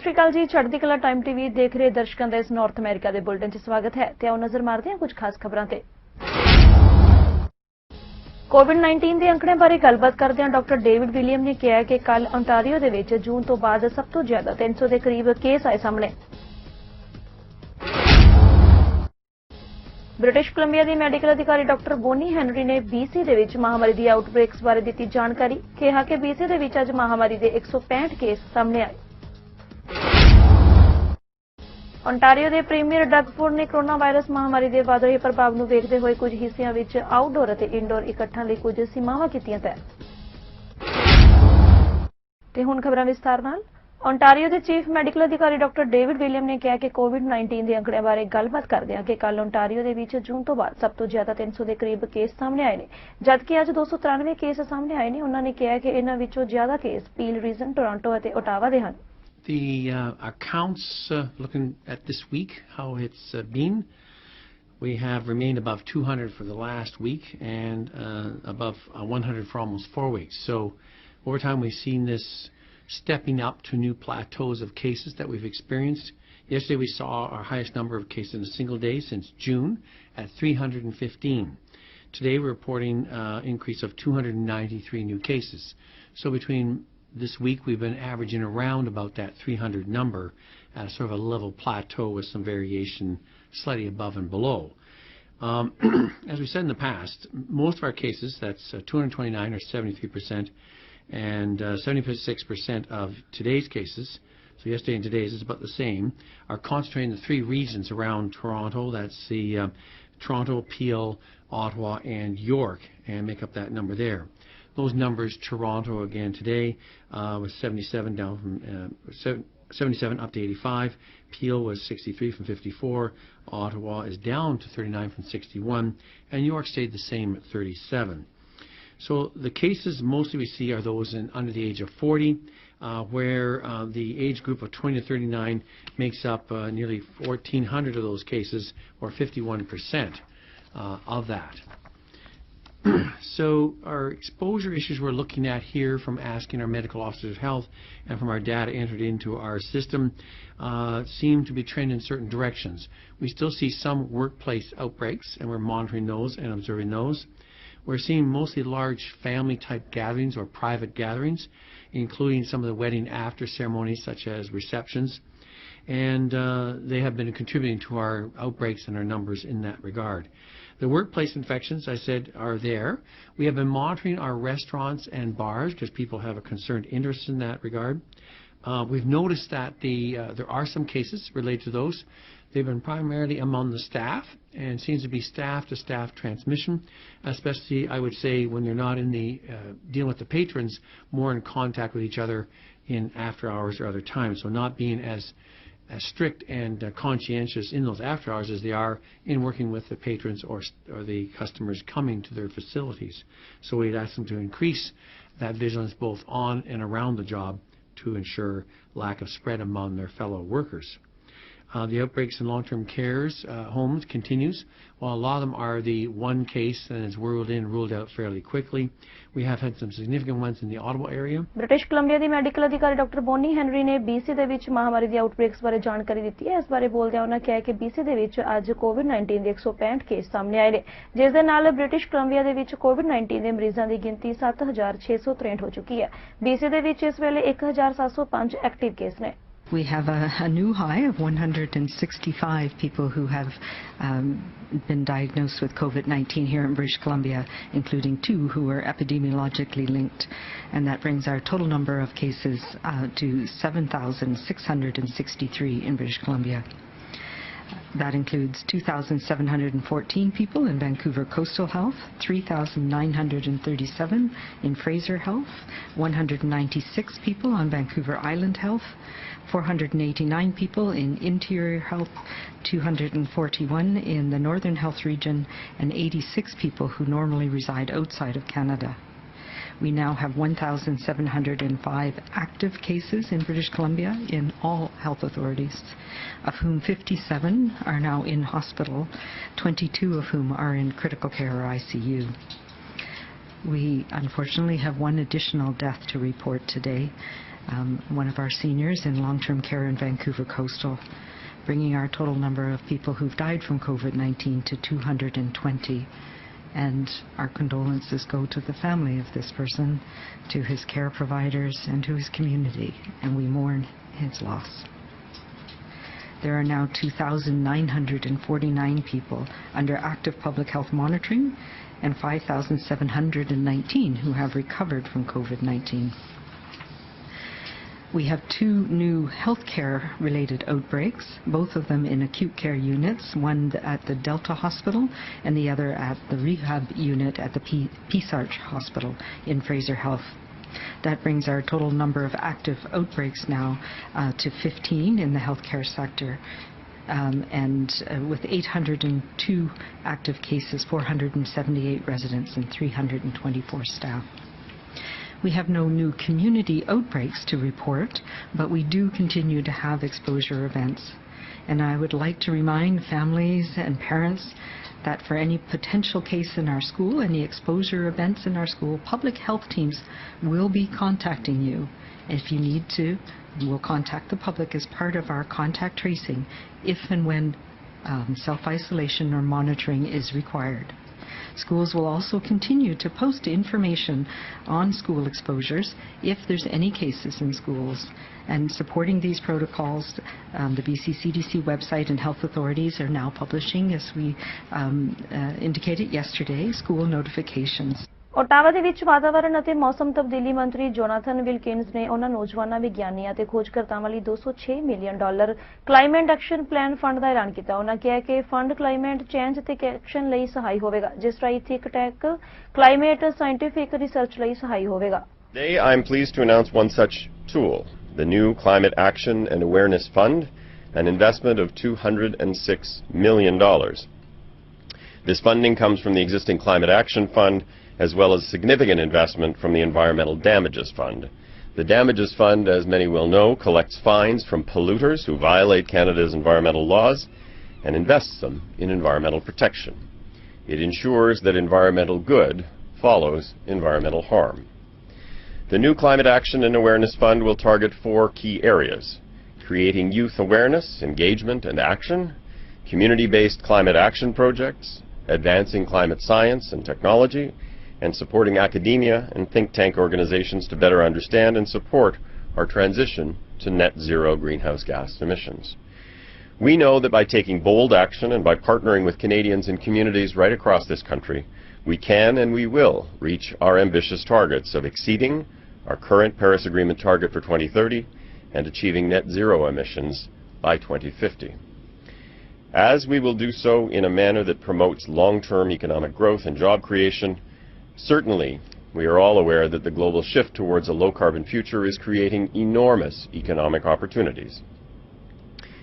ਸ਼੍ਰੀ ਅਕਾਲ ਜੀ। ਚੜ੍ਹਦੀਕਲਾ time TV ਦੇਖ ਰਹੇ ਦਰਸ਼ਕਾਂ ਦਾ ਇਸ ਨਾਰਥ ਅਮਰੀਕਾ ਦੇ ਬੁਲੇਟਿਨ 'ਚ ਸਵਾਗਤ ਹੈ ਤੇ ਆਓ ਨਜ਼ਰ ਮਾਰਦੇ ਹਾਂ ਕੁਝ ਖਾਸ ਖਬਰਾਂ ਤੇ। ਕੋਵਿਡ-19 ਦੇ ਅੰਕੜਿਆਂ ਬਾਰੇ ਗੱਲਬਾਤ ਕਰਦਿਆਂ ਡਾਕਟਰ ਡੇਵਿਡ ਵਿਲੀਅਮ ਨੇ ਕਿਹਾ ਕਿ ਕੱਲ ontario ਦੇ ਵਿੱਚ ਜੂਨ ਤੋਂ ਬਾਅਦ ਸਭ ਤੋਂ ਜ਼ਿਆਦਾ 300 ਦੇ ਕਰੀਬ ਕੇਸ ਆਏ ਸਾਹਮਣੇ। ਬ੍ਰਿਟਿਸ਼ ਕੋਲੰਬੀਆ ਦੀ ਮੈਡੀਕਲ ਅਧਿਕਾਰੀ ਡਾਕਟਰ ਬੋਨੀ ਹੈਨਰੀ ਨੇ BC ਦੇ ਵਿੱਚ ਮਹਾਮਾਰੀ ਦੀ ਆਊਟਬ੍ਰੇਕਸ ਬਾਰੇ ਦਿੱਤੀ ਜਾਣਕਾਰੀ। ਕਿਹਾ ਕਿ BC ਦੇ ਵਿੱਚ ਅੱਜ ਮਹਾਮਾਰੀ ਦੇ 165 ਕੇਸ ਸਾਹਮਣੇ ਆਏ। ontario ਦੇ ਪ੍ਰੀਮੀਅਰ ਡਗਫੋਰਡ ਨੇ ਕੋਰੋਨਾ ਵਾਇਰਸ ਮਹਾਮਾਰੀ ਦੇ ਵਧ ਰਹੇ ਪ੍ਰਭਾਵ ਨੂੰ ਵੇਖਦੇ ਹੋਏ ਕੁਝ ਹਿੱਸਿਆਂ ਵਿੱਚ ਆਊਟਡੋਰ ਅਤੇ ਇਨਡੋਰ ਇਕੱਠਾਂ ਲਈ ਕੁਝ ਸੀਮਾਵਾਂ ਕੀਤੀਆਂ ਤੈਅ। ਤੇ ਹੁਣ ਖਬਰਾਂ ਵਿਸਥਾਰ ਨਾਲ। ontario ਦੇ ਚੀਫ ਮੈਡੀਕਲ ਅਧਿਕਾਰੀ ਡਾਕਟਰ ਡੇਵਿਡ ਵਿਲੀਅਮ ਨੇ ਕਿਹਾ ਕਿ ਕੋਵਿਡ-19 ਦੇ ਅੰਕੜਿਆਂ ਬਾਰੇ ਗੱਲਬਾਤ ਕਰਦਿਆਂ ਕਿ ਕੱਲ ontario ਦੇ ਵਿੱਚ ਜੂਨ ਤੋਂ ਬਾਅਦ ਸਭ ਤੋਂ ਜ਼ਿਆਦਾ 300 ਦੇ ਕਰੀਬ ਕੇਸ ਸਾਹਮਣੇ ਆਏ ਨੇ, ਜਦਕਿ ਅੱਜ 293 ਕੇਸ ਸਾਹਮਣੇ ਆਏ ਨੇ। ਉਹਨਾਂ ਨੇ ਕਿਹਾ ਕਿ ਇਹਨਾਂ ਵਿੱਚੋਂ ਜ਼ਿਆਦਾ ਕੇਸ ਪੀਲ ਰੀਜਨ, ਟੋਰਾਂਟੋ ਅਤੇ ਓਟਾਵਾ ਦੇ ਹਨ। The accounts, looking at this week, how it's been, we have remained above 200 for the last week and above 100 for almost 4 weeks. So over time we've seen this stepping up to new plateaus of cases that we've experienced. Yesterday we saw our highest number of cases in a single day since June at 315. Today we're reporting an increase of 293 new cases. So between this week we've been averaging around about that 300 number at sort of a level plateau with some variation slightly above and below. As we said in the past, most of our cases, that's 229 or 73%, and 76% of today's cases, so yesterday and today's is about the same, are concentrated in the three regions around Toronto. That's the Toronto, Peel, Ottawa and York, and make up that number there. Those numbers, Toronto again today was 77 down from 77 up to 85. Peel was 63 from 54. Ottawa is down to 39 from 61, and York stayed the same at 37. So the cases mostly we see are those under the age of 40, where the age group of 20 to 39 makes up nearly 1,400 of those cases, or 51% of that. So our exposure issues we're looking at here, from asking our medical officers of health and from our data entered into our system, seem to be trending in certain directions. We still see some workplace outbreaks, and we're monitoring those and observing those. We're seeing mostly large family type gatherings or private gatherings, including some of the wedding after ceremonies such as receptions, and they have been contributing to our outbreaks and our numbers in that regard. The workplace infections, I said, are there. We have been monitoring our restaurants and bars because people have a concerned interest in that regard. We've noticed that there are some cases related to those. They've been primarily among the staff, and seems to be staff-to-staff transmission, especially, I would say, when they're not in the dealing with the patrons, more in contact with each other in after hours or other times. So not being as strict and conscientious in those after hours as they are in working with the patrons or the customers coming to their facilities. So we'd ask them to increase that vigilance both on and around the job to ensure lack of spread among their fellow workers. The outbreaks in long-term cares homes continues. While a lot of them are the one case and is ruled out fairly quickly, we have had some significant ones in the Ottawa area. British Columbia ਦੀ medical ਅਧਿਕਾਰੀ doctor Bonnie Henry ਨੇ BC ਦੇ ਵਿੱਚ ਮਹਾਮਾਰੀ ਦੀ ਆਊਟਬ੍ਰੇਕਸ ਬਾਰੇ ਜਾਣਕਾਰੀ ਦਿੱਤੀ ਹੈ। ਇਸ ਬਾਰੇ ਬੋਲਦਿਆਂ ਉਹਨਾਂ ਕਿਹਾ ਕਿ BC ਦੇ ਵਿੱਚ ਅੱਜ ਕੋਵਿਡ-19 ਦੇ 165 ਕੇਸ ਸਾਹਮਣੇ ਆਏ ਨੇ, ਜਿਸ ਦੇ ਨਾਲ ਬ੍ਰਿਟਿਸ਼ ਕੋਲੰਬੀਆ ਦੇ ਵਿੱਚ ਕੋਵਿਡ-19 ਦੇ ਮਰੀਜ਼ਾਂ ਦੀ ਗਿਣਤੀ 7,663 ਹੋ ਚੁੱਕੀ ਹੈ। BC ਦੇ ਵਿੱਚ ਇਸ ਵੇਲੇ 1,705 ਐਕਟਿਵ ਕੇਸ ਨੇ। We have a new high of 165 people who have been diagnosed with COVID-19 here in British Columbia, including 2 who are epidemiologically linked. And that brings our total number of cases to 7,663 in British Columbia. That includes 2,714 people in Vancouver Coastal Health, 3,937 in Fraser Health, 196 people on Vancouver Island Health, 489 people in Interior Health, 241 in the Northern Health Region, and 86 people who normally reside outside of Canada. We now have 1,705 active cases in British Columbia in all health authorities, of whom 57 are now in hospital, 22 of whom are in critical care or ICU. We unfortunately have one additional death to report today. one of our seniors in long-term care in Vancouver Coastal, bringing our total number of people who've died from COVID-19 to 220. And our condolences go to the family of this person, to his care providers, and to his community, and we mourn his loss. There are now 2,949 people under active public health monitoring and 5,719 who have recovered from COVID-19. We have 2 new healthcare-related outbreaks, both of them in acute care units, one at the Delta Hospital and the other at the rehab unit at the Peace Arch Hospital in Fraser Health. That brings our total number of active outbreaks now to 15 in the healthcare sector, with 802 active cases, 478 residents, and 324 staff. We have no new community outbreaks to report, but we do continue to have exposure events. And I would like to remind families and parents that for any potential case in our school, any exposure events in our school, public health teams will be contacting you. If you need to, we'll contact the public as part of our contact tracing if and when self-isolation or monitoring is required. Schools will also continue to post information on school exposures if there's any cases in schools. And supporting these protocols, the BC CDC website and health authorities are now publishing, as we indicated yesterday, school notifications. Ottawa ਦੇ ਵਿੱਚ ਵਾਤਾਵਰਣ ਅਤੇ ਮੌਸਮ ਤਬਦੀਲੀ ਮੰਤਰੀ Jonathan ਵਿਲਕਿੰਸ ਨੇ ਉਹਨਾਂ ਨੌਜਵਾਨਾਂ ਵਿਗਿਆਨੀਆਂ ਤੇ ਖੋਜਕਰਤਾਵਾਂ ਲਈ $206 million climate action plan fund ਦਾ ਐਲਾਨ ਕੀਤਾ। ਉਹਨਾਂ ਕਿਹਾ ਕਿ ਫੰਡ ਕਲਾਈਮੇਟ ਚੇਂਜ ਤੇ ਐਕਸ਼ਨ ਲਈ ਸਹਾਈ ਹੋਵੇਗਾ, ਜਿਸ ਰਾਹੀਂ think tank climate scientific research ਲਈ ਸਹਾਈ ਹੋਵੇਗਾ। Today I am pleased to announce one such tool, the new Climate Action and Awareness Fund, an investment of $206 million. This funding comes from the existing Climate Action Fund, as well as significant investment from the Environmental Damages Fund. The Damages Fund, as many will know, collects fines from polluters who violate Canada's environmental laws and invests them in environmental protection. It ensures that environmental good follows environmental harm. The new Climate Action and Awareness Fund will target 4 key areas: creating youth awareness, engagement, and action, community-based climate action projects, advancing climate science and technology, and supporting academia and think tank organizations to better understand and support our transition to net zero greenhouse gas emissions. We know that by taking bold action and by partnering with Canadians and communities right across this country, we can and we will reach our ambitious targets of exceeding our current Paris Agreement target for 2030 and achieving net zero emissions by 2050. As we will do so in a manner that promotes long-term economic growth and job creation, certainly, we are all aware that the global shift towards a low-carbon future is creating enormous economic opportunities.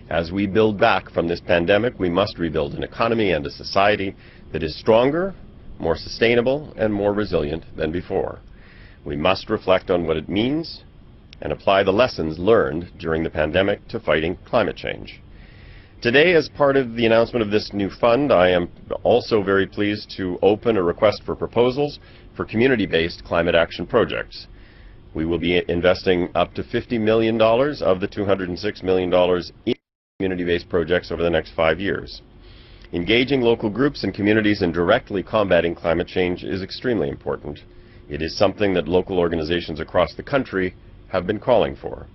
As we build back from this pandemic, we must rebuild an economy and a society that is stronger, more sustainable, and more resilient than before. We must reflect on what it means and apply the lessons learned during the pandemic to fighting climate change. Today, as part of the announcement of this new fund, I am also very pleased to open a request for proposals for community-based climate action projects. We will be investing up to $50 million of the $206 million in community-based projects over the next 5 years. Engaging local groups and communities in directly combating climate change is extremely important. It is something that local organizations across the country have been calling for.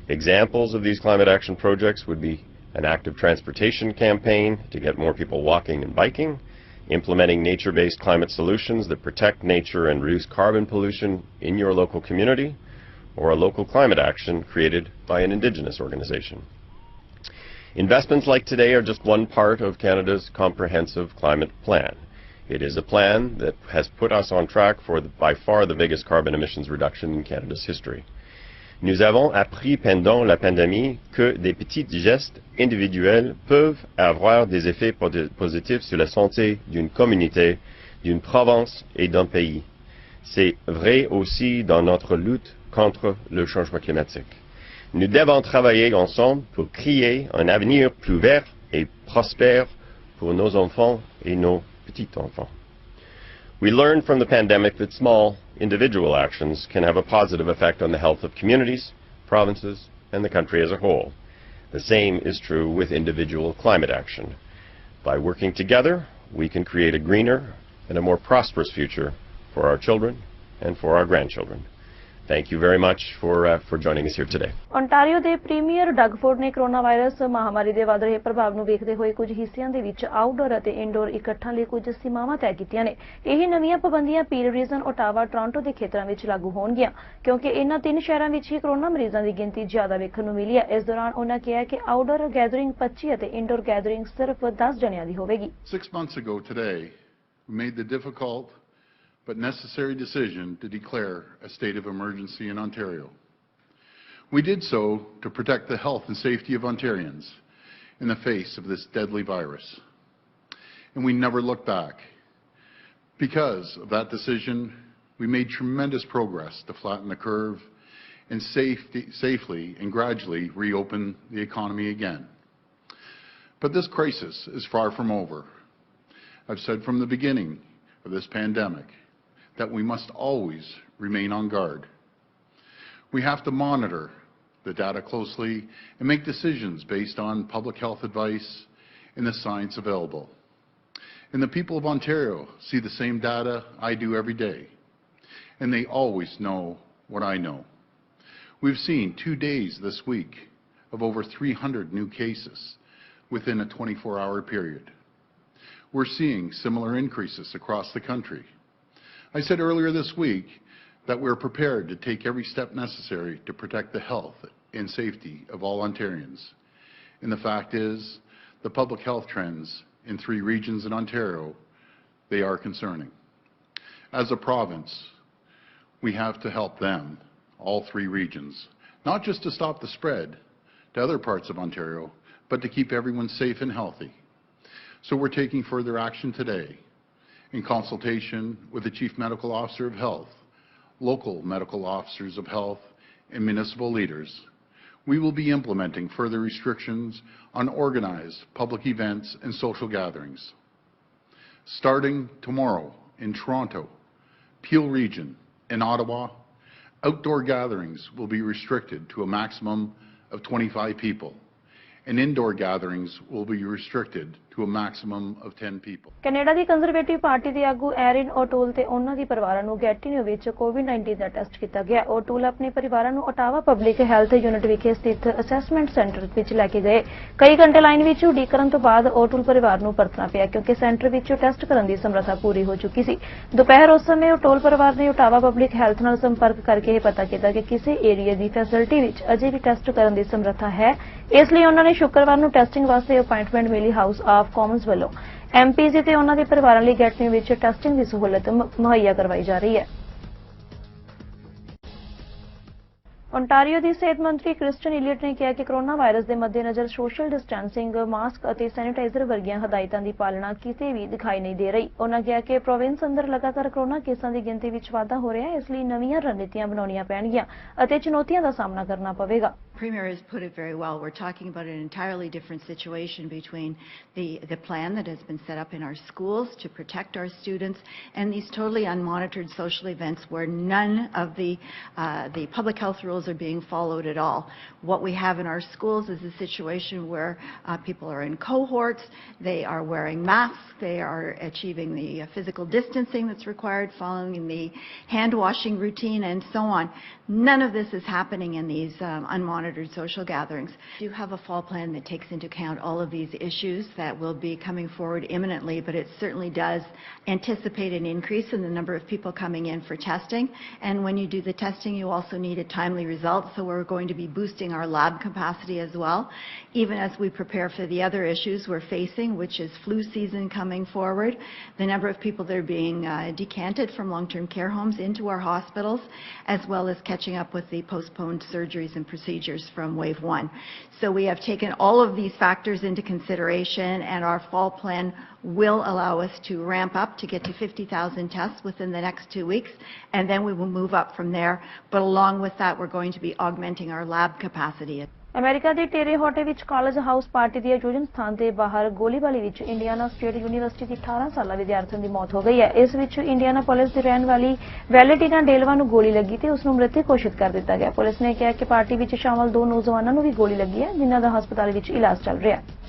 Examples of these climate action projects would be an active transportation campaign to get more people walking and biking, implementing nature-based climate solutions that protect nature and reduce carbon pollution in your local community, or a local climate action created by an Indigenous organization. Investments like today are just one part of Canada's comprehensive climate plan. It is a plan that has put us on track for by far the biggest carbon emissions reduction in Canada's history. Nous avons appris pendant la pandémie que des petits gestes individuels peuvent avoir des effets positifs sur la santé d'une communauté, d'une province et d'un pays. C'est vrai aussi dans notre lutte contre le changement climatique. Nous devons travailler ensemble pour créer un avenir plus vert et prospère pour nos enfants et nos petits-enfants. We learned from the pandemic that small individual actions can have a positive effect on the health of communities, provinces and the country as a whole. The same is true with individual climate action. By working together, we can create a greener and a more prosperous future for our children and for our grandchildren. Thank you very much for joining us here today. Ontario ਦੇ premier ਡਗਫੋਰਡ ਨੇ corona virus ਮਹਾਮਾਰੀ ਦੇ ਵਧ ਰਹੇ ਪ੍ਰਭਾਵ ਨੂੰ ਵੇਖਦੇ ਹੋਏ ਕੁਝ ਹਿੱਸਿਆਂ ਦੇ ਵਿੱਚ ਆਊਟਡੋਰ ਅਤੇ ਇਨਡੋਰ ਇਕੱਠਾਂ ਲਈ ਕੁਝ ਸੀਮਾਵਾਂ ਤੈਅ ਕੀਤੀਆਂ ਨੇ। ਇਹ ਨਵੀਆਂ ਪਾਬੰਦੀਆਂ ਪੀਲ ਰੀਜਨ, ਓਟਾਵਾ, ਟੋਰਾਂਟੋ ਦੇ ਖੇਤਰਾਂ ਵਿੱਚ ਲਾਗੂ ਹੋਣਗੀਆਂ ਕਿਉਂਕਿ ਇਹਨਾਂ ਤਿੰਨ ਸ਼ਹਿਰਾਂ ਵਿੱਚ ਹੀ ਕੋਰੋਨਾ ਮਰੀਜ਼ਾਂ ਦੀ ਗਿਣਤੀ ਜ਼ਿਆਦਾ ਵੇਖਣ ਨੂੰ ਮਿਲੀ ਹੈ। ਇਸ ਦੌਰਾਨ ਉਹਨਾਂ ਕਿਹਾ ਕਿ ਆਊਟਡੋਰ ਗੈਦਰਿੰਗ 25 ਅਤੇ ਇਨਡੋਰ ਗੈਦਰਿੰਗ ਸਿਰਫ 10 ਜਣਿਆਂ ਦੀ ਹੋਵੇਗੀ। 6 months ago today, we made the difficult but necessary decision to declare a state of emergency in Ontario. We did so to protect the health and safety of Ontarians in the face of this deadly virus. And we never looked back. Because of that decision, we made tremendous progress to flatten the curve and safely and gradually reopen the economy again. But this crisis is far from over. I've said from the beginning of this pandemic that we must always remain on guard. We have to monitor the data closely and make decisions based on public health advice and the science available. And the people of Ontario see the same data I do every day, and they always know what I know. We've seen 2 days this week of over 300 new cases within a 24-hour period. We're seeing similar increases across the country. I said earlier this week that we're prepared to take every step necessary to protect the health and safety of all Ontarians. And the fact is, the public health trends in 3 regions in Ontario, they are concerning. As a province, we have to help them, all 3 regions, not just to stop the spread to other parts of Ontario, but to keep everyone safe and healthy. So we're taking further action today in consultation with the Chief Medical Officer of Health, local medical officers of health, and municipal leaders. We will be implementing further restrictions on organized public events and social gatherings. Starting tomorrow in Toronto, Peel Region, and Ottawa, outdoor gatherings will be restricted to a maximum of 25 people, and indoor gatherings will be restricted to a maximum of 10 people. Canada the conservative party ਦੇ ਆਗੂ ਐਰਿਨ ਓਟੂਲ ਤੇ ਉਹਨਾਂ ਦੀ ਪਰਿਵਾਰਾਂ ਨੂੰ ਗੈਟਿਨੋ ਵਿੱਚ ਕੋਵਿਡ-19 ਦਾ test ਕੀਤਾ ਗਿਆ। ਓਟੂਲ ਆਪਣੇ ਪਰਿਵਾਰਾਂ ਨੂੰ ਓਟਾਵਾ ਪਬਲਿਕ ਹੈਲਥ ਯੂਨਿਟ ਵਿਖੇ ਸਥਿਤ ਅਸੈਸਮੈਂਟ ਸੈਂਟਰ ਵਿੱਚ ਲੈ ਕੇ ਗਏ। ਕਈ ਘੰਟੇ ਲਾਈਨ ਵਿੱਚ ਉਡੀਕ ਕਰਨ ਤੋਂ ਬਾਅਦ ਓਟੂਲ ਪਰਿਵਾਰ ਨੂੰ ਪਰਤਣਾ ਪਿਆ ਕਿਉਂਕਿ ਸੈਂਟਰ ਵਿੱਚੋਂ ਟੈਸਟ ਕਰਨ ਦੀ ਸਮਰੱਥਾ ਪੂਰੀ ਹੋ ਚੁੱਕੀ ਸੀ। ਦੁਪਹਿਰ ਉਸ ਸਮੇਂ ਓਟੂਲ ਪਰਿਵਾਰ ਨੇ ਓਟਾਵਾ ਪਬਲਿਕ ਹੈਲਥ ਨਾਲ ਸੰਪਰਕ ਕਰਕੇ ਇਹ ਪਤਾ ਕੀਤਾ ਕਿ ਕਿਸੇ ਏਰੀਆ ਦੀ ਫੈਸਿਲਿਟੀ ਵਿੱਚ ਅਜੇ ਵੀ ਟੈਸਟ ਕਰਨ ਦੀ ਸਮਰੱਥਾ ਹੈ। ਇਸ ਲਈ ਉਹਨਾਂ ਨੇ ਸ਼ੁੱਕਰਵਾਰ ਨੂੰ ਟੈਸਟਿੰਗ ਵਾਸਤੇ ਅਪਾਇੰਟਮੈਂਟ ਮਿਲੀ। ਹਾਊਸ ਆਫ ਕਾਮਨਸ ਵੱਲੋਂ ਐਮਪੀਜ਼ ਤੇ ਉਹਨਾਂ ਦੇ ਪਰਿਵਾਰਾਂ ਲਈ ਗੈਟਿਨੋ ਵਿੱਚ ਟੈਸਟਿੰਗ ਦੀ ਸਹੂਲਤ ਮੁਹੱਈਆ ਕਰਵਾਈ ਜਾ ਰਹੀ ਹੈ। ਓਨਟਾਰੀਓ ਦੀ ਸਿਹਤ ਮੰਤਰੀ ਕ੍ਰਿਸਟਨ ਇਲੀਅਟ ਨੇ ਕਿਹਾ ਕਿ ਕੋਰੋਨਾ ਵਾਇਰਸ ਦੇ ਮੱਦੇਨਜ਼ਰ ਸੋਸ਼ਲ ਡਿਸਟੈਂਸਿੰਗ, ਮਾਸਕ ਅਤੇ ਸੈਨੀਟਾਈਜ਼ਰ ਵਰਗੀਆਂ ਹਦਾਇਤਾਂ ਦੀ ਪਾਲਣਾ ਕਿਤੇ ਵੀ ਦਿਖਾਈ ਨਹੀਂ ਦੇ ਰਹੀ। ਉਹਨਾਂ ਕਿਹਾ ਕਿ ਪ੍ਰੋਵਿੰਸ ਅੰਦਰ ਲਗਾਤਾਰ ਕੋਰੋਨਾ ਕੇਸਾਂ ਦੀ ਗਿਣਤੀ ਵਿੱਚ ਵਾਧਾ ਹੋ ਰਿਹਾ ਹੈ, ਇਸ ਲਈ ਨਵੀਆਂ ਰਣਨੀਤੀਆਂ ਬਣਾਉਣੀਆਂ ਪੈਣਗੀਆਂ ਅਤੇ ਚੁਣੌਤੀਆਂ ਦਾ ਸਾਹਮਣਾ ਕਰਨਾ ਪਵੇਗਾ। Premier has put it very well. We're talking about an entirely different situation between the plan that has been set up in our schools to protect our students and these totally unmonitored social events where none of the public health rules are being followed at all. What we have in our schools is a situation where people are in cohorts, they are wearing masks, they are achieving the physical distancing that's required, following the hand washing routine and so on. None of this is happening in these unmonitored social gatherings. We do have a fall plan that takes into account all of these issues that will be coming forward imminently, but it certainly does anticipate an increase in the number of people coming in for testing. And when you do the testing, you also need a timely result, so we're going to be boosting our lab capacity as well, even as we prepare for the other issues we're facing, which is flu season coming forward, the number of people that are being decanted from long-term care homes into our hospitals, as well as catching up with the postponed surgeries and procedures from wave 1. So we have taken all of these factors into consideration, and our fall plan will allow us to ramp up to get to 50,000 tests within the next 2 weeks, and then we will move up from there. But along with that, we're going to be augmenting our lab capacity. America ਦੇ ਟੇਰੇ ਹੌਟੇ ਵਿੱਚ college house party ਦੀ ਆਯੋਜਨ ਸਥਾਨ ਦੇ ਬਾਹਰ ਗੋਲੀਬਾਰੀ ਵਿੱਚ Indiana state university ਦੀ 18 ਸਾਲਾ ਵਿਦਿਆਰਥਣ ਦੀ ਮੌਤ ਹੋ ਗਈ ਹੈ। ਇਸ ਵਿੱਚ ਇੰਡੀਆਨਾ ਪੁਲਿਸ ਦੀ ਰਹਿਣ ਵਾਲੀ ਵੈਲੇਂਟੀਨਾ ਡੇਲਵਾ ਨੂੰ ਗੋਲੀ ਲੱਗੀ ਤੇ ਉਸ ਨੂੰ ਮ੍ਰਿਤਕ ਘੋਸ਼ਿਤ ਕਰ ਦਿੱਤਾ ਗਿਆ। ਪੁਲਿਸ ਨੇ ਕਿਹਾ ਕਿ ਪਾਰਟੀ ਵਿੱਚ ਸ਼ਾਮਲ 2 ਨੌਜਵਾਨਾਂ ਨੂੰ ਵੀ ਗੋਲੀ ਲੱਗੀ ਹੈ, ਜਿਨ੍ਹਾਂ ਦਾ ਹਸਪਤਾਲ ਵਿੱਚ ਇਲਾਜ ਚੱਲ ਰਿਹਾ ਹੈ।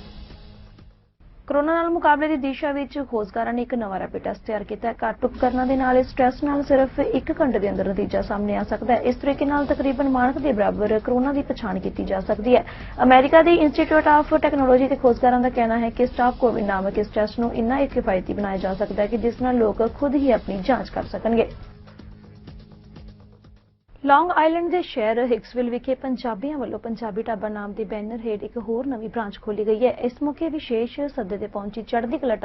ਕੋਰੋਨਾ ਨਾਲ ਮੁਕਾਬਲੇ ਦੀ ਦਿਸ਼ਾ ਵਿੱਚ ਖੋਜਕਾਰਾਂ ਨੇ ਇੱਕ ਨਵਾਂ ਰੈਪਿਡ ਟੈਸਟ ਤਿਆਰ ਕੀਤਾ ਹੈ। ਘੱਟ ਉਪਕਰਨਾਂ ਦੇ ਨਾਲ ਇਸ ਟੈਸਟ ਨਾਲ ਸਿਰਫ 1 ਘੰਟੇ ਦੇ ਅੰਦਰ ਨਤੀਜਾ ਸਾਹਮਣੇ ਆ ਸਕਦਾ ਹੈ। ਇਸ ਤਰੀਕੇ ਨਾਲ ਤਕਰੀਬਨ ਮਾਨਕ ਦੇ ਬਰਾਬਰ ਕੋਰੋਨਾ ਦੀ ਪਛਾਣ ਕੀਤੀ ਜਾ ਸਕਦੀ ਹੈ। America the institute of technology ਦੇ ਖੋਜਕਾਰਾਂ ਦਾ ਕਹਿਣਾ ਹੈ ਕਿ ਸਟਾਪ ਕੋਵਿਡ ਨਾਮਕ ਇਸ ਟੈਸਟ ਨੂੰ ਇੰਨਾ ਕਿਫਾਇਤੀ ਬਣਾਇਆ ਜਾ ਸਕਦਾ ਹੈ ਕਿ ਜਿਸ ਨਾਲ ਲੋਕ ਖੁਦ ਹੀ ਆਪਣੀ ਜਾਂਚ ਕਰ ਸਕਣਗੇ। ਲੌਂਗ ਆਈਲੈਂਡ ਦੇ ਸ਼ਹਿਰ ਹਿਕਸਵਿਲ ਵਿਖੇ ਪੰਜਾਬੀਆਂ ਵੱਲੋਂ ਪੰਜਾਬੀ ਢਾਬਾ ਨਾਮ ਦੇ ਬੈਨਰ ਹੇਠ ਇੱਕ ਹੋਰ ਨਵੀਂ ਬ੍ਰਾਂਚ ਖੋਲੀ ਗਈ ਹੈ। ਇਸ ਮੌਕੇ ਵਿਸ਼ੇਸ਼ ਸੱਦੇ ਤੇ ਪਹੁੰਚੀ ਚੜ੍ਹਦੀਕਲਾ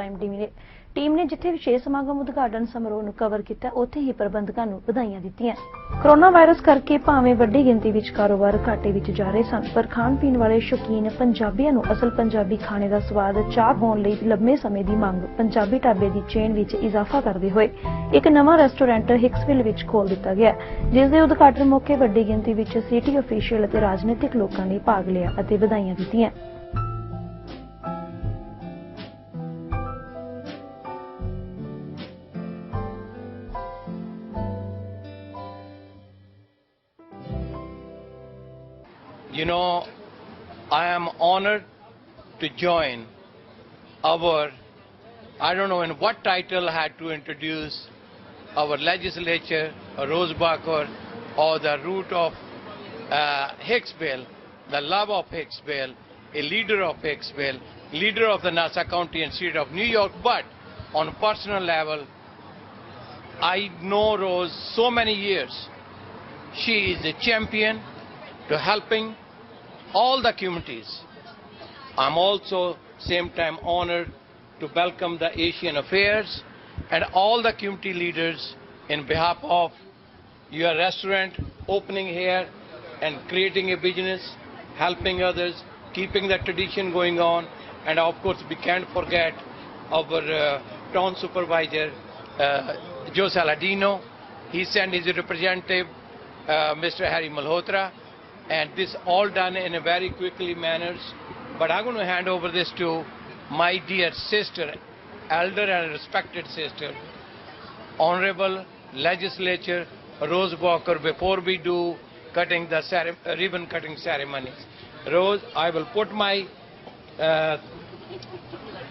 ਟੀਮ ਨੇ ਜਿੱਥੇ ਵਿਸ਼ੇਸ਼ ਸਮਾਗਮ ਉਦਘਾਟਨ ਸਮਾਰੋਹ ਨੂੰ ਕਵਰ ਕੀਤਾ, ਉੱਥੇ ਹੀ ਪ੍ਰਬੰਧਕਾਂ ਨੂੰ ਵਧਾਈਆਂ ਦਿੱਤੀਆਂ। ਕੋਰੋਨਾ ਵਾਇਰਸ ਕਰਕੇ ਭਾਵੇਂ ਵੱਡੀ ਗਿਣਤੀ ਵਿੱਚ ਕਾਰੋਬਾਰ ਘਾਟੇ ਵਿੱਚ ਜਾ ਰਹੇ ਸਨ, ਪਰ ਖਾਣ ਪੀਣ ਵਾਲੇ ਸ਼ੌਕੀਨ ਪੰਜਾਬੀਆਂ ਨੂੰ ਅਸਲ ਪੰਜਾਬੀ ਖਾਣੇ ਦਾ ਸਵਾਦ ਚਾਹ ਪਾਉਣ ਲਈ ਲੰਮੇ ਸਮੇਂ ਦੀ ਮੰਗ ਪੰਜਾਬੀ ਢਾਬੇ ਦੀ ਚੇਨ ਵਿੱਚ ਇਜ਼ਾਫਾ ਕਰਦੇ ਹੋਏ ਇੱਕ ਨਵਾਂ ਰੈਸਟੋਰੈਂਟ ਹਿਕਸਵਿਲ ਵਿੱਚ ਖੋਲ੍ਹ ਦਿੱਤਾ ਗਿਆ, ਜਿਸ ਦੇ ਉਦਘਾਟਨ ਮੌਕੇ ਵੱਡੀ ਗਿਣਤੀ ਵਿੱਚ ਸਿਟੀ ਅਫੀਸ਼ੀਅਲ ਅਤੇ ਰਾਜਨੀਤਿਕ ਲੋਕਾਂ ਨੇ ਭਾਗ ਲਿਆ ਅਤੇ ਵਧਾਈਆਂ ਦਿੱਤੀਆਂ। You know, I am honored to join our, I don't know in what title I had to introduce our legislature, Rosebacher, or the root of Hicksville, the love of Hicksville, a leader of Hicksville, leader of the Nassau County and State of New York. But on a personal level, I know Rose so many years. She is a champion to helping all the communities. I'm also same time honored to welcome the Asian Affairs and all the community leaders in behalf of your restaurant opening here and creating a business, helping others, keeping the tradition going on. And of course we can't forget our town supervisor Joe Saladino. He sent his representative Mr. Harry Malhotra, and this all done in a very quickly manners. But I'm going to hand over this to my dear sister, elder and respected sister, Honorable Legislature Rose Walker, before we do cutting the ribbon cutting ceremony. Rose, I will put my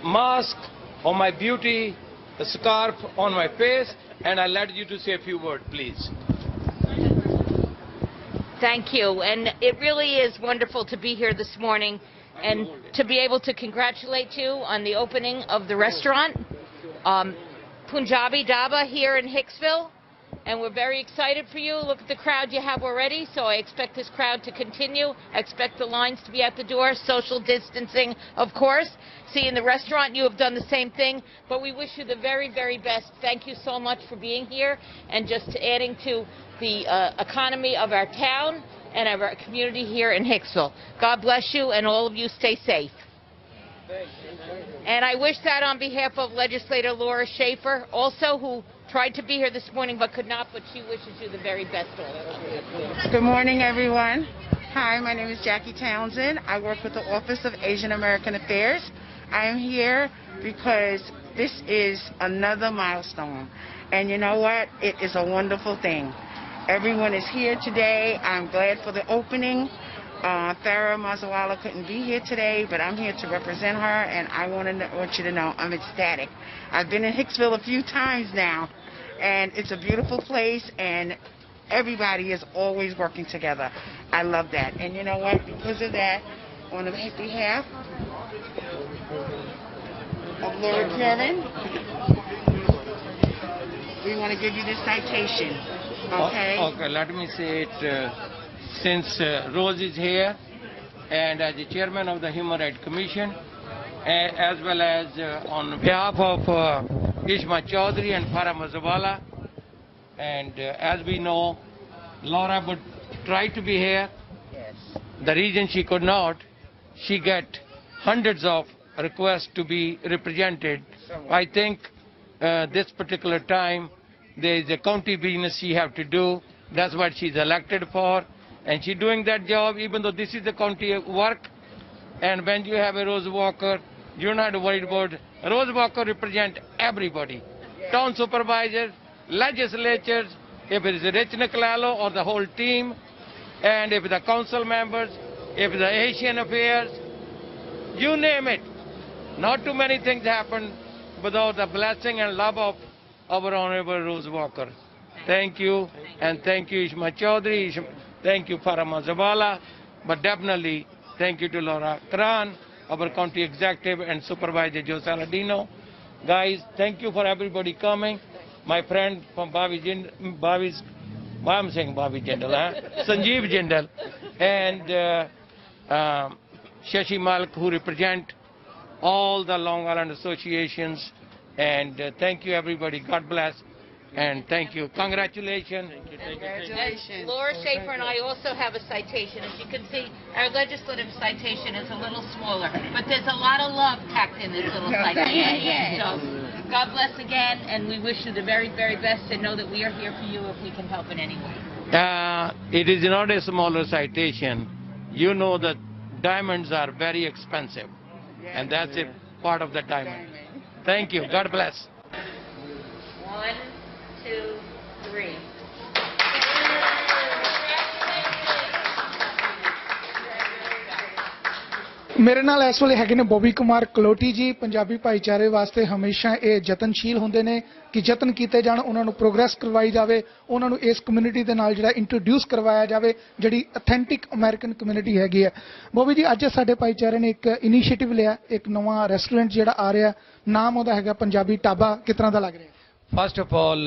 mask on my beauty, the scarf on my face, and I'll let you to say a few words, please. Thank you, and it really is wonderful to be here this morning and to be able to congratulate you on the opening of the restaurant, Punjabi Dhaba here in Hicksville, and we're very excited for you. Look at the crowd you have already, so I expect this crowd to continue. I expect the lines to be at the door, social distancing, of course. See, in the restaurant you have done the same thing, but we wish you the very, very best. Thank you so much for being here and just adding to the economy of our town and of our community here in Hicksville. God bless you, and all of you stay safe. And I wish that on behalf of Legislator Laura Schaefer, also, who tried to be here this morning but could not, but she wishes you the very best also. Good morning, everyone. Hi, my name is Jackie Townsend. I work with the Office of Asian American Affairs. I am here because this is another milestone. And you know what? It is a wonderful thing. Everyone is here today. I'm glad for the opening. Farah Mazawala couldn't be here today, but I'm here to represent her, and I want you to know I'm ecstatic. I've been in Hicksville a few times now, and it's a beautiful place, and everybody is always working together. I love that. And you know what? Because of that, on behalf of Laura Kevin, we want to give you this citation. Okay. Okay, let me say it. Since Rose is here, and as the chairman of the Human Rights Commission, as well as on behalf of Ishma Chaudhary and Farah Mazawala, and as we know, Laura would try to be here. Yes. The reason she could not, she got hundreds of requests to be represented. I think this particular time there is a county business she have to do. That's what she's elected for. and she's doing that job even though this is the county work. And when you have a Rose Walker, you're not worried about. Rose Walker represent everybody, town supervisors, legislatures, if it is Rich Nicolalo or the whole team, and if the council members, if the Asian affairs, you name it. Not too many things happen without the blessing and love of our Honorable Rose Walker. Thank you, and thank you Ishma Chaudhry, thank you Farama Zabala, but definitely thank you to Laura Kran, our county executive, and Supervisor Joe Saladino. Guys, thank you for everybody coming. My friend from Sanjeev Jindal, and Shashi Malik, who represent all the Long Island associations. And thank you everybody. God bless. And thank you. Congratulations. Congratulations. Laura Schaefer and I also have a citation. As you can see, our legislative citation is a little smaller, but there's a lot of love packed in this little citation. So, God bless again, and we wish you the very, very best, and know that we are here for you if we can help in any way. It is not a smaller citation. You know that diamonds are very expensive, and that's a part of the diamond. Thank you. God bless. 1, 2, 3. ਮੇਰੇ ਨਾਲ ਇਸ ਵੇਲੇ ਹੈਗੇ ਨੇ ਬੋਬੀ ਕੁਮਾਰ ਕਲੋਟੀ ਜੀ। ਪੰਜਾਬੀ ਭਾਈਚਾਰੇ ਵਾਸਤੇ ਹਮੇਸ਼ਾ ਇਹ ਯਤਨਸ਼ੀਲ ਹੁੰਦੇ ਨੇ ਕਿ ਯਤਨ ਕੀਤੇ ਜਾਣ, ਉਹਨਾਂ ਨੂੰ ਪ੍ਰੋਗਰੈਸ ਕਰਵਾਈ ਜਾਵੇ, ਉਹਨਾਂ ਨੂੰ ਇਸ ਕਮਿਊਨਿਟੀ ਦੇ ਨਾਲ ਜਿਹੜਾ ਇੰਟਰੋਡਿਊਸ ਕਰਵਾਇਆ ਜਾਵੇ, ਜਿਹੜੀ ਅਥੈਂਟਿਕ ਅਮਰੀਕਨ ਕਮਿਊਨਿਟੀ ਹੈਗੀ ਹੈ। ਬੋਬੀ ਜੀ, ਅੱਜ ਸਾਡੇ ਭਾਈਚਾਰੇ ਨੇ ਇੱਕ ਇਨੀਸ਼ੀਏਟਿਵ ਲਿਆ, ਇੱਕ ਨਵਾਂ ਰੈਸਟੋਰੈਂਟ ਜਿਹੜਾ ਆ ਰਿਹਾ, ਨਾਮ ਉਹਦਾ ਹੈਗਾ ਪੰਜਾਬੀ ਢਾਬਾ। ਕਿਸ ਤਰ੍ਹਾਂ ਦਾ ਲੱਗ ਰਿਹਾ? First of all,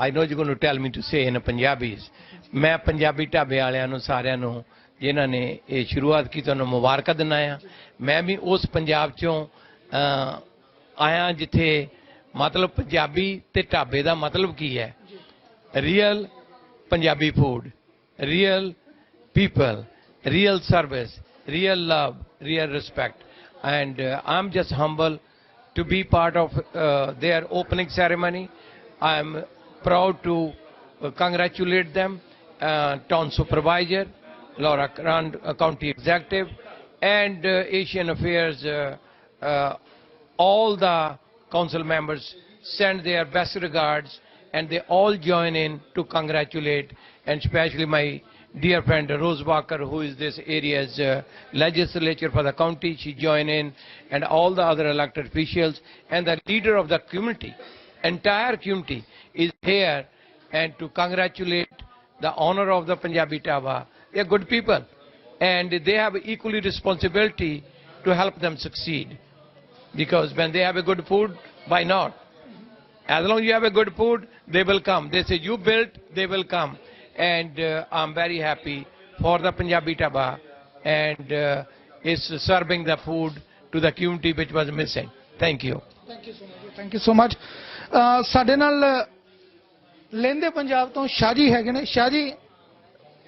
I know you're going to tell me to say in Punjabis. मैं पंजाबी ढाबे वालियां नूं सारियां नूं जिन्हां ने ये शुरुआत की तुहानूं मुबारक दिना आ। मैं भी उस पंजाब चों आया जिथे मतलब पंजाबी ते ढाबे दा मतलब की है, real Punjabi food, real people, real service, real love, real respect, and I'm just humble to be part of their opening ceremony. I'm proud to congratulate them, town supervisor, Laura Kran, county executive, and Asian affairs, all the council members send their best regards, and they all join in to congratulate, and especially my dear friend Rose Walker, who is this area's legislature for the county. She joined in, and all the other elected officials, and the leader of the community, entire community is here, and to congratulate the owner of the Punjabi Dhaba. They are good people, and they have equally responsibility to help them succeed, because when they have a good food, why not? As long as you have a good food, they will come. They say you built, they will come. And I'm very happy for the Punjabi Dhaba, and is serving the food to the community which was missing. Thank you. Thank you so much. Thank you so much. ਸਾਡੇ ਨਾਲ ਲਹਿੰਦੇ ਪੰਜਾਬ ਤੋਂ ਸ਼ਾਹ ਜੀ ਹੈਗੇ ਨੇ। ਸ਼ਾਹ ਜੀ,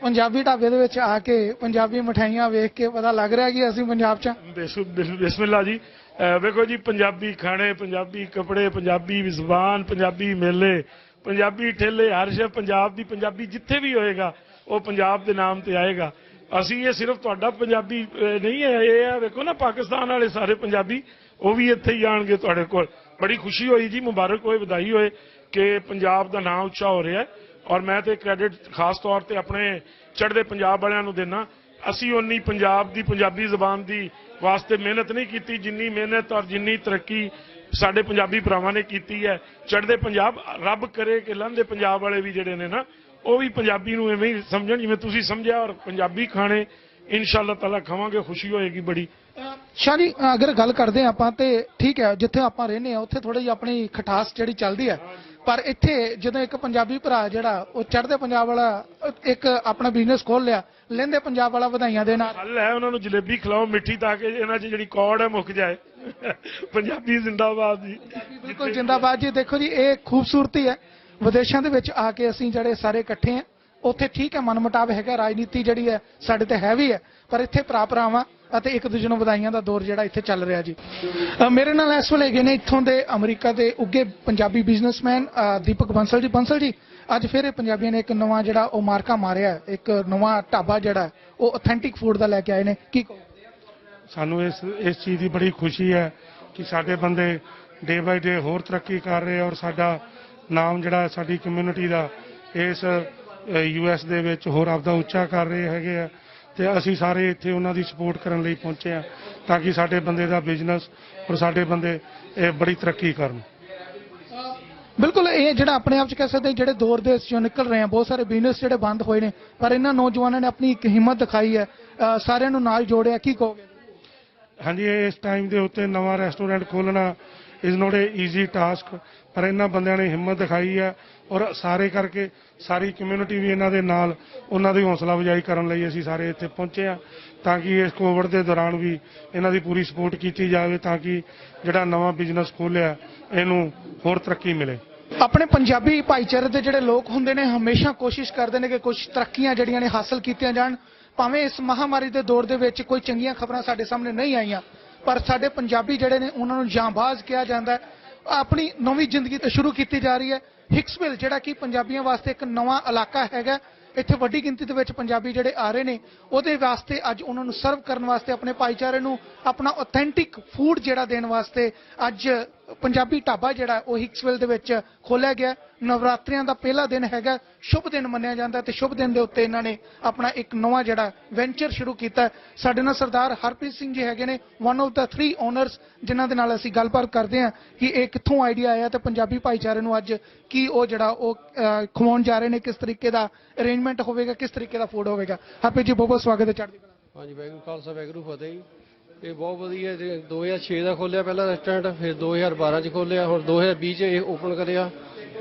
ਪੰਜਾਬੀ ਢਾਬੇ ਦੇ ਵਿੱਚ ਆ ਕੇ ਪੰਜਾਬੀ ਮਠਾਈਆਂ ਵੇਖ ਕੇ ਪਤਾ ਲੱਗ ਰਿਹਾ ਕਿ ਅਸੀਂ ਪੰਜਾਬ 'ਚ। ਬਿਸਮਿਲ੍ਲਾ ਜੀ। ਵੇਖੋ ਜੀ, ਪੰਜਾਬੀ ਖਾਣੇ, ਪੰਜਾਬੀ ਕੱਪੜੇ, ਪੰਜਾਬੀ ਜ਼ੁਬਾਨ, ਪੰਜਾਬੀ ਮੇਲੇ, ਪੰਜਾਬੀ ਠੇਲੇ, ਹਰ ਸ਼ੈ ਪੰਜਾਬ ਦੀ। ਪੰਜਾਬੀ ਜਿੱਥੇ ਵੀ ਹੋਏਗਾ ਉਹ ਪੰਜਾਬ ਦੇ ਨਾਮ ਤੇ ਆਏਗਾ। ਅਸੀਂ ਇਹ ਸਿਰਫ ਤੁਹਾਡਾ ਪੰਜਾਬੀ ਨਹੀਂ ਹੈ, ਇਹ ਹੈ ਵੇਖੋ ਨਾ ਪਾਕਿਸਤਾਨ ਵਾਲੇ ਸਾਰੇ ਪੰਜਾਬੀ ਉਹ ਵੀ ਇੱਥੇ ਹੀ ਆਣਗੇ ਤੁਹਾਡੇ ਕੋਲ। ਬੜੀ ਖੁਸ਼ੀ ਹੋਈ ਜੀ, ਮੁਬਾਰਕ ਹੋਏ, ਵਧਾਈ ਹੋਏ ਕਿ ਪੰਜਾਬ ਦਾ ਨਾਮ ਉੱਚਾ ਹੋ ਰਿਹਾ। ਔਰ ਮੈਂ ਤੇ ਕ੍ਰੈਡਿਟ ਖਾਸ ਤੌਰ ਤੇ ਆਪਣੇ ਚੜ੍ਹਦੇ ਪੰਜਾਬ ਵਾਲਿਆਂ ਨੂੰ ਦੇਣਾ। ਅਸੀਂ ਉਨੀ ਪੰਜਾਬ ਦੀ, ਪੰਜਾਬੀ ਜ਼ਬਾਨ ਦੀ ਵਾਸਤੇ ਮਿਹਨਤ ਨਹੀਂ ਕੀਤੀ ਜਿੰਨੀ ਮਿਹਨਤ ਔਰ ਜਿੰਨੀ ਤਰੱਕੀ ਸਾਡੇ ਪੰਜਾਬੀ ਭਰਾਵਾਂ ਨੇ ਕੀਤੀ ਹੈ। ਚੜ੍ਹਦੇ ਪੰਜਾਬ, ਰੱਬ ਕਰੇ ਕਿ ਲਹਿੰਦੇ ਪੰਜਾਬ ਵਾਲੇ ਵੀ ਜਿਹੜੇ ਨੇ ਨਾ ਉਹ ਵੀ ਪੰਜਾਬੀ ਨੂੰ ਐਵੇਂ ਹੀ ਸਮਝਣ ਜਿਵੇਂ ਤੁਸੀਂ ਸਮਝਿਆ। ਔਰ ਪੰਜਾਬੀ ਖਾਣੇ ਇਨਸ਼ਾਅੱਲਾ ਤਾਲਾ ਖਾਵਾਂਗੇ, ਖੁਸ਼ੀ ਹੋਏਗੀ ਬੜੀ। ਸ਼ਾਹ ਜੀ, ਅਗਰ ਗੱਲ ਕਰਦੇ ਆਪਾਂ ਤੇ ਠੀਕ ਹੈ, ਜਿੱਥੇ ਆਪਾਂ ਰਹਿੰਦੇ ਆ ਉੱਥੇ ਥੋੜੀ ਜਿਹੀ ਆਪਣੀ ਖਟਾਸ ਜਿਹੜੀ ਚੱਲਦੀ ਹੈ, ਪਰ ਇੱਥੇ ਜਦੋਂ ਇੱਕ ਪੰਜਾਬੀ ਭਰਾ ਜਿਹੜਾ ਉਹ ਚੜ੍ਹਦੇ ਪੰਜਾਬ ਵਾਲਾ ਇੱਕ ਆਪਣਾ ਬਿਜ਼ਨਸ ਖੋਲ ਲਿਆ, ਲਹਿੰਦੇ ਪੰਜਾਬ ਵਾਲਾ ਵਧਾਈਆਂ ਦੇ ਨਾਲ ਹੱਲ ਹੈ। ਉਹਨਾਂ ਨੂੰ ਜਲੇਬੀ ਖਿਲਾਓ ਮਿੱਠੀ, ਤਾਂ ਕਿ ਇਹਨਾਂ 'ਚ ਜਿਹੜੀ ਕੌੜ ਹੈ ਮੁੱਕ ਜਾਏ। ਪੰਜਾਬੀ ਜ਼ਿੰਦਾਬਾਦ ਜੀ। ਬਿਲਕੁਲ ਜ਼ਿੰਦਾਬਾਦ ਜੀ। ਦੇਖੋ ਜੀ, ਇਹ ਖੂਬਸੂਰਤੀ ਹੈ। ਵਿਦੇਸ਼ਾਂ ਦੇ ਵਿੱਚ ਆ ਕੇ ਅਸੀਂ ਜਿਹੜੇ ਸਾਰੇ ਇਕੱਠੇ ਆ, ਉੱਥੇ ਠੀਕ ਹੈ ਮਨਮੁਟਾਵ ਹੈਗਾ, ਰਾਜਨੀਤੀ ਜਿਹੜੀ ਹੈ ਸਾਡੇ ਤੇ ਹੈ ਵੀ ਹੈ, ਪਰ ਇੱਥੇ ਭਰਾ ਭਰਾਵਾਂ ਅਤੇ ਇੱਕ ਦੂਜੇ ਨੂੰ ਵਧਾਈਆਂ ਦਾ ਦੌਰ ਜਿਹੜਾ ਇੱਥੇ ਚੱਲ ਰਿਹਾ ਜੀ। ਮੇਰੇ ਨਾਲ ਇਸ ਵੇਲੇ ਹੈਗੇ ਨੇ ਇੱਥੋਂ ਦੇ ਅਮਰੀਕਾ ਦੇ ਉੱਗੇ ਪੰਜਾਬੀ ਬਿਜ਼ਨਸਮੈਨ ਦੀਪਕ ਬੰਸਲ ਜੀ। ਬੰਸਲ ਜੀ, ਅੱਜ ਫਿਰ ਇਹ ਪੰਜਾਬੀਆਂ ਨੇ ਇੱਕ ਨਵਾਂ ਜਿਹੜਾ ਉਹ ਮਾਰਕਾ ਮਾਰਿਆ, ਇੱਕ ਨਵਾਂ ਢਾਬਾ ਜਿਹੜਾ ਉਹ ਆਥੈਂਟਿਕ ਫੂਡ ਦਾ ਲੈ ਕੇ ਆਏ ਨੇ, ਕੀ ਕਹੋ? ਸਾਨੂੰ ਇਸ ਚੀਜ਼ ਦੀ ਬੜੀ ਖੁਸ਼ੀ ਹੈ ਕਿ ਸਾਡੇ ਬੰਦੇ ਡੇ ਬਾਈ ਡੇ ਹੋਰ ਤਰੱਕੀ ਕਰ ਰਹੇ ਔਰ ਸਾਡਾ ਨਾਮ ਜਿਹੜਾ ਸਾਡੀ ਕਮਿਊਨਿਟੀ ਦਾ ਇਸ US ਦੇ ਵਿੱਚ ਹੋਰ ਆਪਦਾ ਉੱਚਾ ਕਰ ਰਹੇ ਹੈਗੇ ਆ, ਤੇ ਅਸੀਂ ਸਾਰੇ ਇੱਥੇ ਉਹਨਾਂ ਦੀ ਸਪੋਰਟ ਕਰਨ ਲਈ ਪਹੁੰਚੇ ਆ ਤਾਂ ਕਿ ਸਾਡੇ ਬੰਦੇ ਦਾ ਬਿਜ਼ਨਸ ਔਰ ਸਾਡੇ ਬੰਦੇ ਇਹ ਬੜੀ ਤਰੱਕੀ ਕਰਨ। ਬਿਲਕੁਲ, ਇਹ ਜਿਹੜਾ ਆਪਣੇ ਆਪ 'ਚ ਕਹਿ ਸਕਦੇ ਜਿਹੜੇ ਦੌਰ ਦੇ ਵਿੱਚੋਂ ਨਿਕਲ ਰਹੇ ਆ, ਬਹੁਤ ਸਾਰੇ ਬਿਜ਼ਨਸ ਜਿਹੜੇ ਬੰਦ ਹੋਏ ਨੇ, ਪਰ ਇਹਨਾਂ ਨੌਜਵਾਨਾਂ ਨੇ ਆਪਣੀ ਇੱਕ ਹਿੰਮਤ ਦਿਖਾਈ ਹੈ, ਸਾਰਿਆਂ ਨੂੰ ਨਾਲ ਜੋੜਿਆ, ਕੀ ਕਹੋਗੇ? ਹਾਂਜੀ, ਇਸ ਟਾਈਮ ਦੇ ਉੱਤੇ ਨਵਾਂ ਰੈਸਟੋਰੈਂਟ ਖੋਲ੍ਹਣਾ is not A easy task, ਪਰ ਇਹਨਾਂ ਬੰਦਿਆਂ ਨੇ ਹਿੰਮਤ ਦਿਖਾਈ ਹੈ ਔਰ ਸਾਰੇ ਕਰਕੇ ਸਾਰੀ ਕਮਿਊਨਿਟੀ ਵੀ ਇਹਨਾਂ ਦੇ ਨਾਲ, ਉਹਨਾਂ ਦੀ ਹੌਸਲਾ ਅਫਜ਼ਾਈ ਕਰਨ ਲਈ ਅਸੀਂ ਸਾਰੇ ਇੱਥੇ ਪਹੁੰਚੇ ਹਾਂ ਤਾਂ ਕਿ ਇਸ ਕੋਵਿਡ ਦੇ ਦੌਰਾਨ ਵੀ ਇਹਨਾਂ ਦੀ ਪੂਰੀ ਸਪੋਰਟ ਕੀਤੀ ਜਾਵੇ ਤਾਂ ਕਿ ਜਿਹੜਾ ਨਵਾਂ ਬਿਜ਼ਨਸ ਖੋਲ੍ਹਿਆ ਇਹਨੂੰ ਹੋਰ ਤਰੱਕੀ ਮਿਲੇ। ਆਪਣੇ ਪੰਜਾਬੀ ਭਾਈਚਾਰੇ ਦੇ ਜਿਹੜੇ ਲੋਕ ਹੁੰਦੇ ਨੇ ਹਮੇਸ਼ਾ ਕੋਸ਼ਿਸ਼ ਕਰਦੇ ਨੇ ਕਿ ਕੁਝ ਤਰੱਕੀਆਂ ਜਿਹੜੀਆਂ ਨੇ ਹਾਸਲ ਕੀਤੀਆਂ ਜਾਣ, ਭਾਵੇਂ ਇਸ ਮਹਾਮਾਰੀ ਦੇ ਦੌਰ ਦੇ ਵਿੱਚ ਕੋਈ ਚੰਗੀਆਂ ਖਬਰਾਂ ਸਾਡੇ ਸਾਹਮਣੇ ਨਹੀਂ ਆਈਆਂ, ਪਰ ਸਾਡੇ ਪੰਜਾਬੀ ਜਿਹੜੇ ਨੇ ਉਹਨਾਂ ਨੂੰ ਜਾਂਬਾਜ਼ ਕਿਹਾ ਜਾਂਦਾ ਹੈ। ਆਪਣੀ ਨਵੀਂ ਜ਼ਿੰਦਗੀ ਸ਼ੁਰੂ ਕੀਤੀ ਜਾ ਰਹੀ ਹੈ। ਹਿਕਸਵਿਲ ਜਿਹੜਾ ਕਿ ਪੰਜਾਬੀਆਂ ਵਾਸਤੇ ਇੱਕ ਨਵਾਂ ਇਲਾਕਾ ਹੈਗਾ, ਇੱਥੇ ਵੱਡੀ ਗਿਣਤੀ ਦੇ ਵਿੱਚ ਪੰਜਾਬੀ ਜਿਹੜੇ ਆ ਰਹੇ ਨੇ, ਉਹਦੇ ਵਾਸਤੇ ਅੱਜ ਉਹਨਾਂ ਨੂੰ ਸਰਵ ਕਰਨ ਵਾਸਤੇ, ਆਪਣੇ ਭਾਈਚਾਰੇ ਨੂੰ ਆਪਣਾ ਆਥੈਂਟਿਕ ਫੂਡ ਜਿਹੜਾ ਦੇਣ ਵਾਸਤੇ ਅੱਜ ਪੰਜਾਬੀ ਢਾਬਾ ਜਿਹੜਾ ਉਹ ਹਿਕਸਵਿਲ ਦੇ ਵਿੱਚ ਖੋਲ੍ਹਿਆ ਗਿਆ। ਨਵਰਾਤਰਿਆਂ ਦਾ ਪਹਿਲਾ ਦਿਨ ਹੈਗਾ, ਸ਼ੁਭ ਦਿਨ ਮੰਨਿਆ ਜਾਂਦਾ ਤੇ ਸ਼ੁਭ ਦਿਨ ਦੇ ਉੱਤੇ ਇਹਨਾਂ ਨੇ ਆਪਣਾ ਇੱਕ ਨਵਾਂ ਜਿਹੜਾ ਵੈਂਚਰ ਸ਼ੁਰੂ ਕੀਤਾ। ਸਾਡੇ ਨਾਲ ਸਰਦਾਰ ਹਰਪ੍ਰੀਤ ਸਿੰਘ ਜੀ ਹੈਗੇ ਨੇ, ਵਨ ਆਫ ਦਾ 3 ਓਨਰਸ, ਜਿਨ੍ਹਾਂ ਦੇ ਨਾਲ ਅਸੀਂ ਗੱਲਬਾਤ ਕਰਦੇ ਹਾਂ ਕਿ ਇਹ ਕਿੱਥੋਂ ਆਈਡੀਆ ਆਇਆ ਤੇ ਪੰਜਾਬੀ ਭਾਈਚਾਰੇ ਨੂੰ ਅੱਜ ਕੀ ਉਹ ਜਿਹੜਾ ਉਹ ਖਵਾਉਣ ਜਾ ਰਹੇ ਨੇ, ਕਿਸ ਤਰੀਕੇ ਦਾ ਅਰੇਂਜਮੈਂਟ ਹੋਵੇਗਾ, ਕਿਸ ਤਰੀਕੇ ਦਾ ਫੂਡ ਹੋਵੇਗਾ। ਹਰਪ੍ਰੀਤ ਜੀ, ਬਹੁਤ ਬਹੁਤ ਸਵਾਗਤ ਹੈ ਚੜ੍ਹਦੀ ਕਲਾ। ਹਾਂਜੀ, ਵਾਹਿਗੁਰੂ ਖਾਲਸਾ ਵਾਹਿਗੁਰੂ ਫਤਿਹ ਜੀ। ਇਹ ਬਹੁਤ ਵਧੀਆ ਜੀ, 2006 ਦਾ ਖੋਲ੍ਹਿਆ ਪਹਿਲਾ ਰੈਸਟੋਰੈਂਟ, ਫਿਰ 2012 'ਚ ਖੋਲ੍ਹਿਆ, ਹੁਣ 2020 'ਚ ਇਹ ਓਪਨ ਕਰਿਆ।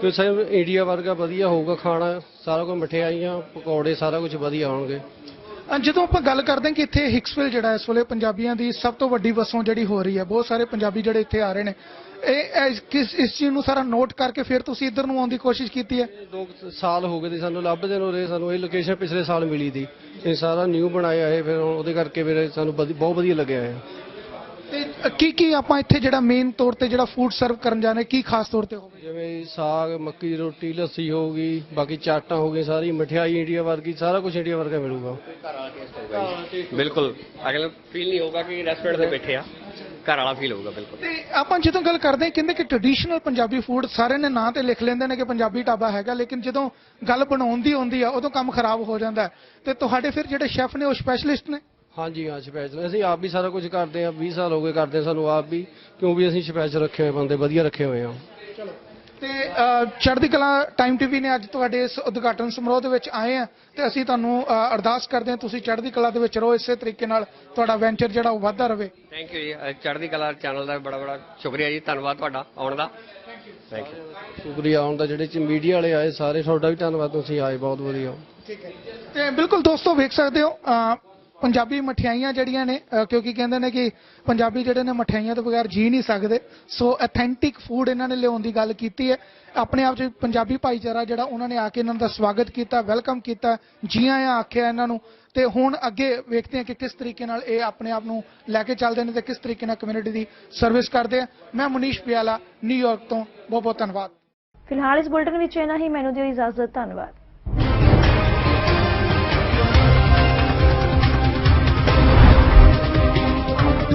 ਤੇ ਸਭ ਇੰਡੀਆ ਵਰਗਾ ਵਧੀਆ ਹੋਊਗਾ ਖਾਣਾ, ਸਾਰਾ ਕੁਝ ਮਠਿਆਈਆਂ ਪਕੌੜੇ ਸਾਰਾ ਕੁਝ ਵਧੀਆ ਹੋਣਗੇ। ਜਦੋਂ ਆਪਾਂ ਗੱਲ ਕਰਦੇ ਹਾਂ ਕਿ ਇੱਥੇ ਹਿਕਸਵਿਲ ਜਿਹੜਾ ਇਸ ਵੇਲੇ ਪੰਜਾਬੀਆਂ ਦੀ ਸਭ ਤੋਂ ਵੱਡੀ ਵਸੋਂ ਜਿਹੜੀ ਹੋ ਰਹੀ ਹੈ, ਬਹੁਤ ਸਾਰੇ ਪੰਜਾਬੀ ਜਿਹੜੇ ਇੱਥੇ ਆ ਰਹੇ ਨੇ, ਇਹ ਇਸ ਚੀਜ਼ ਨੂੰ ਸਾਰਾ ਨੋਟ ਕਰਕੇ ਫਿਰ ਤੁਸੀਂ ਇੱਧਰ ਨੂੰ ਆਉਣ ਦੀ ਕੋਸ਼ਿਸ਼ ਕੀਤੀ ਹੈ? 2 ਸਾਲ ਹੋ ਗਏ ਤੇ ਸਾਨੂੰ ਲੱਭਦੇ ਨੂੰ ਰਹੇ, ਸਾਨੂੰ ਇਹ ਲੋਕੇਸ਼ਨ ਪਿਛਲੇ ਸਾਲ ਮਿਲੀ ਸੀ, ਇਹ ਸਾਰਾ ਨਿਊ ਬਣਾਇਆ ਇਹ, ਫਿਰ ਉਹਦੇ ਕਰਕੇ ਫਿਰ ਸਾਨੂੰ ਬਹੁਤ ਵਧੀਆ ਲੱਗਿਆ ਹੈ। ਤੇ ਕੀ ਆਪਾਂ ਇੱਥੇ ਜਿਹੜਾ ਮੇਨ ਤੌਰ ਤੇ ਜਿਹੜਾ ਫੂਡ ਸਰਵ ਕਰਨ ਜਾਣੇ, ਕੀ ਖਾਸ ਤੌਰ ਤੇ ਹੋਵੇ? ਜਿਵੇਂ ਸਾਗ, ਮੱਕੀ ਦੀ ਰੋਟੀ, ਲੱਸੀ ਹੋਊਗੀ, ਬਾਕੀ ਚਾਟਾਂ ਹੋ ਗਈਆਂ, ਸਾਰੀ ਮਠਿਆਈ ਇੰਡੀਆ ਵਰਗੀ, ਸਾਰਾ ਕੁਝ ਇੰਡੀਆ ਵਰਗਾ ਮਿਲੂਗਾ। ਬਿਲਕੁਲ, ਅਗਲਾ ਫੀਲ ਨਹੀਂ ਹੋਊਗਾ ਕਿ ਰੈਸਟੋਰੈਂਟ ਤੇ ਬੈਠੇ ਆ, ਘਰ ਵਾਲਾ ਫੀਲ ਹੋਊਗਾ। ਬਿਲਕੁਲ। ਤੇ ਆਪਾਂ ਜਦੋਂ ਗੱਲ ਕਰਦੇ ਹਾਂ, ਕਹਿੰਦੇ ਕਿ ਟ੍ਰੈਡੀਸ਼ਨਲ ਪੰਜਾਬੀ ਫੂਡ ਸਾਰੇ ਨੇ ਨਾਂ ਤੇ ਲਿਖ ਲੈਂਦੇ ਨੇ ਕਿ ਪੰਜਾਬੀ ਢਾਬਾ ਹੈਗਾ, ਲੇਕਿਨ ਜਦੋਂ ਗੱਲ ਬਣਾਉਣ ਦੀ ਆਉਂਦੀ ਆ ਉਦੋਂ ਕੰਮ ਖਰਾਬ ਹੋ ਜਾਂਦਾ। ਤੇ ਤੁਹਾਡੇ ਫਿਰ ਜਿਹੜੇ ਸ਼ੈਫ ਨੇ ਉਹ ਸਪੈਸ਼ਲਿਸਟ ਨੇ? ਹਾਂਜੀ ਹਾਂ, ਸਪੈਸ਼ਲ ਅਸੀਂ ਆਪ ਵੀ ਸਾਰਾ ਕੁਝ ਕਰਦੇ ਹਾਂ, 20 ਸਾਲ ਹੋ ਗਏ ਕਰਦੇ ਸਾਨੂੰ ਆਪ ਵੀ, ਕਿਉਂ ਵੀ ਅਸੀਂ ਸਪੈਸ਼ਲ ਰੱਖੇ ਹੋਏ ਬੰਦੇ, ਵਧੀਆ ਰੱਖੇ ਹੋਏ ਆ। ਤੇ ਚੜ੍ਹਦੀ ਕਲਾ ਟਾਈਮ ਟੀਵੀ ਨੇ ਅੱਜ ਤੁਹਾਡੇ ਇਸ ਉਦਘਾਟਨ ਸਮਾਰੋਹ ਦੇ ਵਿੱਚ ਆਏ ਆ ਤੇ ਅਸੀਂ ਤੁਹਾਨੂੰ ਅਰਦਾਸ ਕਰਦੇ ਹਾਂ ਤੁਸੀਂ ਚੜ੍ਹਦੀ ਕਲਾ ਦੇ ਵਿੱਚ ਰਹੋ, ਇਸੇ ਤਰੀਕੇ ਨਾਲ ਤੁਹਾਡਾ ਵੈਂਚਰ ਜਿਹੜਾ ਉਹ ਵੱਧਦਾ ਰਹੇ। ਥੈਂਕ ਯੂ ਜੀ, ਚੜ੍ਹਦੀ ਕਲਾ ਚੈਨਲ ਦਾ ਬੜਾ ਸ਼ੁਕਰੀਆ ਜੀ, ਧੰਨਵਾਦ ਤੁਹਾਡਾ ਆਉਣ ਦਾ। Thank you. ਸ਼ੁਕਰੀਆ ਆਉਣ ਦਾ, ਜਿਹੜੇ ਮੀਡੀਆ ਵਾਲੇ ਆਏ ਸਾਰੇ, ਤੁਹਾਡਾ ਵੀ ਧੰਨਵਾਦ, ਤੁਸੀਂ ਆਏ, ਬਹੁਤ ਵਧੀਆ। ਠੀਕ ਹੈ। ਤੇ ਬਿਲਕੁਲ ਦੋਸਤੋ, ਵੇਖ ਸਕਦੇ ਹੋ ਪੰਜਾਬੀ ਮਠਿਆਈਆਂ ਜਿਹੜੀਆਂ ਨੇ, ਕਿਉਂਕਿ ਕਹਿੰਦੇ ਨੇ ਕਿ ਪੰਜਾਬੀ ਜਿਹੜੇ ਨੇ ਮਠਿਆਈਆਂ ਤੋਂ ਬਗੈਰ ਜੀ ਨਹੀਂ ਸਕਦੇ, ਸੋ ਅਥੈਂਟਿਕ ਫੂਡ ਇਹਨਾਂ ਨੇ ਲਿਆਉਣ ਦੀ ਗੱਲ ਕੀਤੀ ਹੈ। ਆਪਣੇ ਆਪ 'ਚ ਪੰਜਾਬੀ ਭਾਈਚਾਰਾ ਜਿਹੜਾ ਉਹਨਾਂ ਨੇ ਆ ਕੇ ਇਹਨਾਂ ਦਾ ਸਵਾਗਤ ਕੀਤਾ, ਵੈਲਕਮ ਕੀਤਾ, ਜੀ ਆਇਆਂ ਆਖਿਆ ਇਹਨਾਂ ਨੂੰ। ਤੇ ਹੁਣ ਅੱਗੇ ਵੇਖਦੇ ਹਾਂ ਕਿ ਕਿਸ ਤਰੀਕੇ ਨਾਲ ਇਹ ਆਪਣੇ ਆਪ ਨੂੰ ਲੈ ਕੇ ਚੱਲਦੇ ਨੇ ਤੇ ਕਿਸ ਤਰੀਕੇ ਨਾਲ ਕਮਿਊਨਿਟੀ ਦੀ ਸਰਵਿਸ ਕਰਦੇ ਆ। ਮੈਂ ਮਨੀਸ਼ ਪਿਆਲਾ, ਨਿਊਯਾਰਕ ਤੋਂ, ਬਹੁਤ ਬਹੁਤ ਧੰਨਵਾਦ। ਫਿਲਹਾਲ ਇਸ ਬੁਲੇਟਿਨ ਵਿੱਚ ਇਹਨਾਂ ਹੀ, ਮੈਨੂੰ ਦਿਓ ਇਜਾਜ਼ਤ, ਧੰਨਵਾਦ।